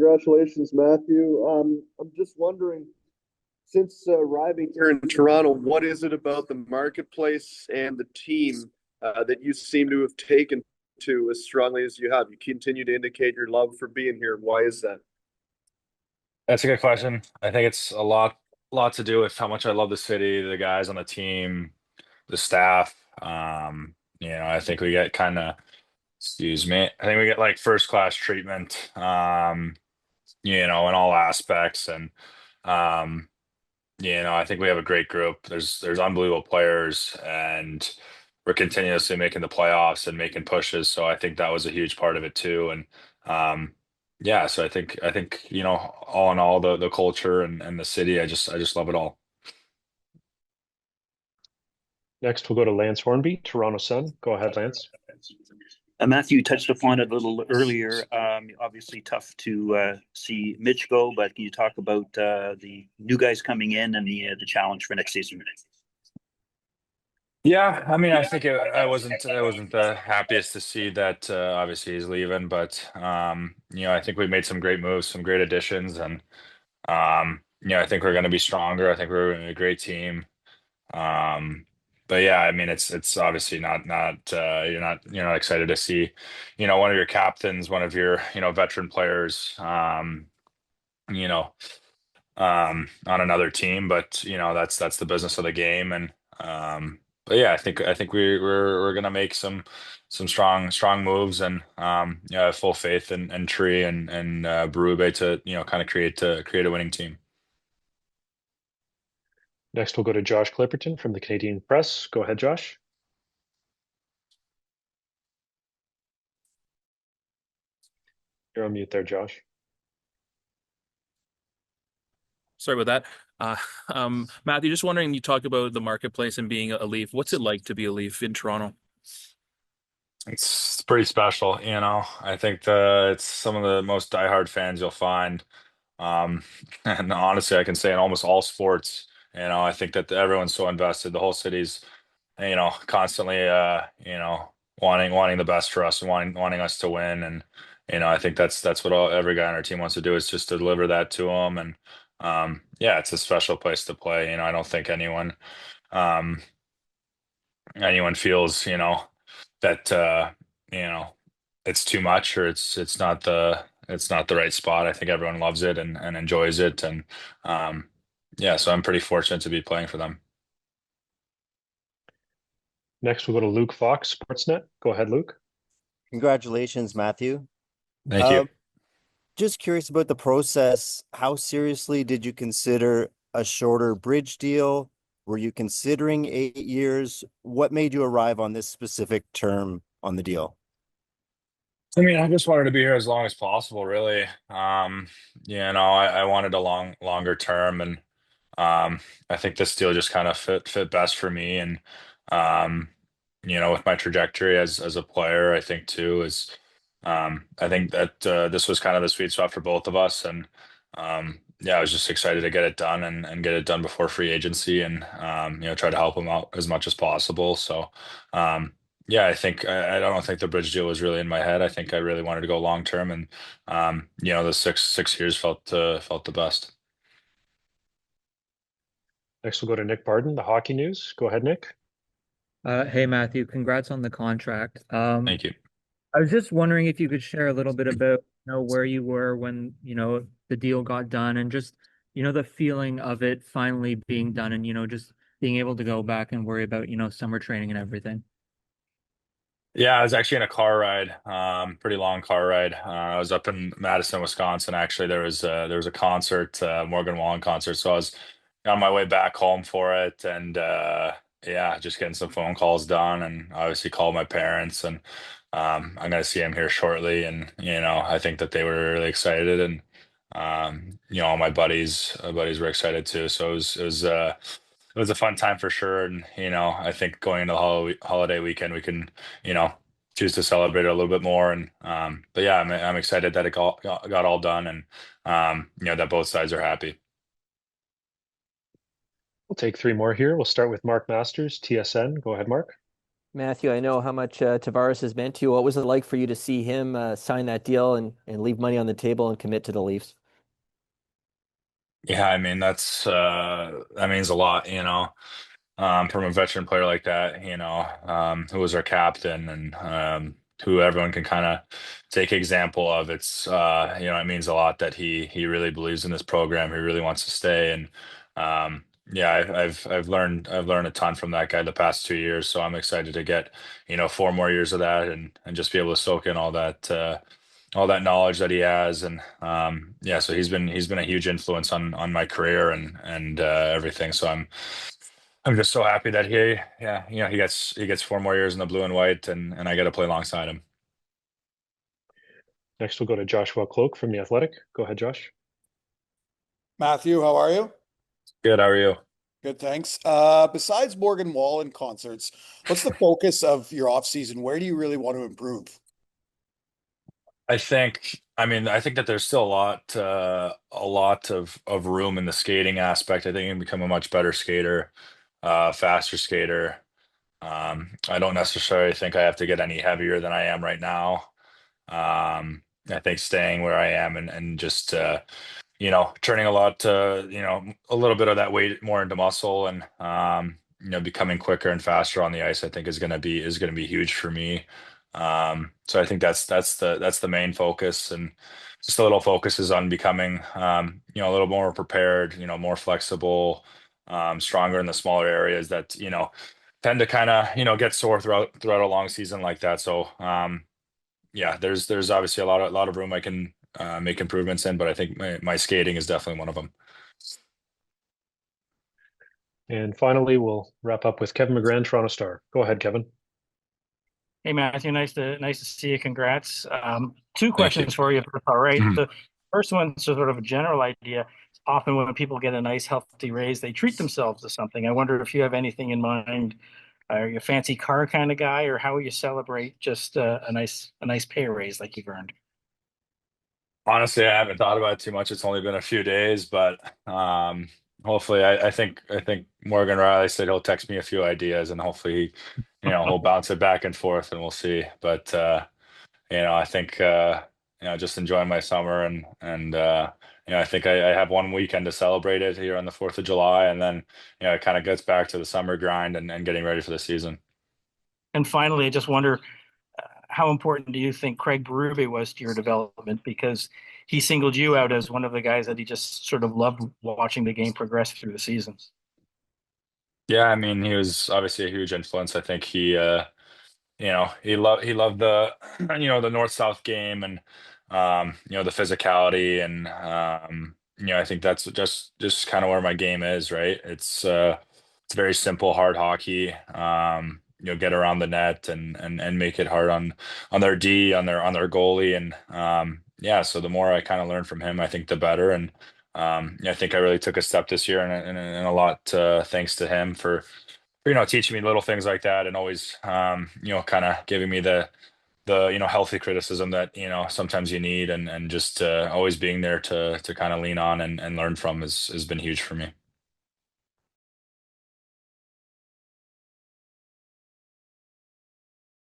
Congratulations, Matthew. I'm just wondering, since arriving here in Toronto, what is it about the marketplace and the team that you seem to have taken to as strongly as you have? You continue to indicate your love for being here. Why is that? That's a good question. I think it's a lot to do with how much I love the city, the guys on the team, the staff. I think we get excuse me, I think we get like first class treatment, in all aspects. And, um, I think we have a great group. There's unbelievable players, and we're continuously making the playoffs and making pushes. So I think that was a huge part of it too. And yeah, so I think all in all, the culture and the city, I just love it all. Next, we'll go to Lance Hornby, Toronto Sun. Go ahead, Lance. Matthew touched upon it a little earlier. Obviously, tough to see Mitch go, but can you talk about the new guys coming in and the challenge for next season? Yeah, I mean, I think I wasn't the happiest to see that obviously he's leaving, but I think we made some great moves, some great additions, and I think we're going to be stronger. I think we're a great team. Um, but yeah, I mean, it's obviously not you're not excited to see, one of your captains, one of your veteran players, you know, on another team. But that's the business of the game. And but yeah, I think we're gonna make some strong moves. And yeah, I have full faith in Tree and Berube to kind of create a winning team. Next, we'll go to Josh Clipperton from the Canadian Press. Go ahead, Josh. You're on mute there, Josh. Sorry about that. Matthew, just wondering, you talked about the marketplace and being a Leaf. What's it like to be a Leaf in Toronto? It's pretty special. I think it's some of the most diehard fans you'll find. Um, and honestly, I can say in almost all sports, I think that everyone's so invested. The whole city's, constantly, wanting the best for us and wanting us to win. And, I think that's what every guy on our team wants to do, is just to deliver that to them. And, yeah, it's a special place to play. I don't think um, anyone feels, that, you know, it's too much, or it's not the right spot. I think everyone loves it and enjoys it. And yeah, so I'm pretty fortunate to be playing for them. Next, we'll go to Luke Fox, Sportsnet. Go ahead, Luke. Congratulations, Matthew. Thank you. Uh, just curious about the process. How seriously did you consider a shorter bridge deal? Were you considering 8 years? What made you arrive on this specific term on the deal? I mean, I just wanted to be here as long as possible, really. I wanted a longer term. And I think this deal just kind of fit best for me. And um, with my trajectory as a player, I think too is I think that this was kind of the sweet spot for both of us. And yeah, I was just excited to get it done and get it done before free agency. And try to help him out as much as possible. So yeah, I don't think the bridge deal was really in my head. I think I really wanted to go long term. And the six years felt the best. Next, we'll go to Nick Barden, the Hockey News. Go ahead, Nick. Hey Matthew, congrats on the contract. Thank you. I was just wondering if you could share a little bit about, where you were when, the deal got done, and just, the feeling of it finally being done, and, just being able to go back and worry about, summer training and everything. Yeah, I was actually in a car ride, pretty long car ride. I was up in Madison, Wisconsin. Actually, there was a concert, Morgan Wallen concert. So I was on my way back home for it. And yeah, just getting some phone calls done, and obviously called my parents. And I'm gonna see them here shortly. And I think that they were really excited. And all my buddies were excited too. So it was a fun time for sure. And I think going into the holiday weekend, we can you know choose to celebrate it a little bit more. And but yeah, I'm excited that it got all done. And that both sides are happy. We'll take three more here. We'll start with Mark Masters, TSN. Go ahead, Mark. Matthew, I know how much Tavares has meant to you. What was it like for you to see him sign that deal and leave money on the table and commit to the Leafs? Yeah, I mean that means a lot, from a veteran player like that, who was our captain and who everyone can kind of take example of. It means a lot that he really believes in this program. He really wants to stay, and yeah, I've learned a ton from that guy the past 2 years. So I'm excited to get 4 more years of that and just be able to soak in all that knowledge that he has. And yeah, so he's been a huge influence on my career and everything. So I'm just so happy that he gets 4 more years in the blue and white, and I get to play alongside him. Next, we'll go to Joshua Cloak from The Athletic. Go ahead, Josh. Matthew, how are you? Good, how are you? Good, thanks. Besides Morgan Wallen concerts, what's the focus of your off season? Where do you really want to improve? I think that there's still a lot of room in the skating aspect. I think I can become a much better skater, faster skater. I don't necessarily think I have to get any heavier than I am right now. I think staying where I am and just turning a little bit of that weight more into muscle and becoming quicker and faster on the ice, I think is gonna be huge for me. So I think that's the main focus, and just a little focus is on becoming a little more prepared, more flexible, stronger in the smaller areas that tend to kind of get sore throughout a long season like that. So yeah, there's obviously a lot of room I can make improvements in, but I think my skating is definitely one of them. And finally, we'll wrap up with Kevin McGran, Toronto Star. Go ahead, Kevin. Hey Matthew, nice to see you. Congrats. Two Thank you. questions for you, if it's all right. Mhm. The first one's sort of a general idea. Often when people get a nice healthy raise, they treat themselves to something. I wonder if you have anything in mind. Are you a fancy car kind of guy, or how will you celebrate just a nice pay raise like you've earned? Honestly, I haven't thought about it too much. It's only been a few days, but hopefully, I think Morgan Riley said he'll text me a few ideas, and hopefully, he'll bounce it back and forth, and we'll see. But I think just enjoying my summer and I think I have one weekend to celebrate it here on the 4th of July, and then it kind of gets back to the summer grind and getting ready for the season. And finally, I just wonder how important do you think Craig Berube was to your development? Because he singled you out as one of the guys that he just sort of loved watching the game progress through the seasons. Yeah, I mean, he was obviously a huge influence. I think he loved the the north-south game and the physicality and I think that's just kind of where my game is, right? It's very simple, hard hockey. Get around the net and make it hard on their D, on their goalie. And yeah, so the more I kind of learn from him, I think the better. And yeah, I think I really took a step this year, and a lot thanks to him for teaching me little things like that, and always kind of giving me the healthy criticism that sometimes you need, and just always being there to kind of lean on and learn from has been huge for me.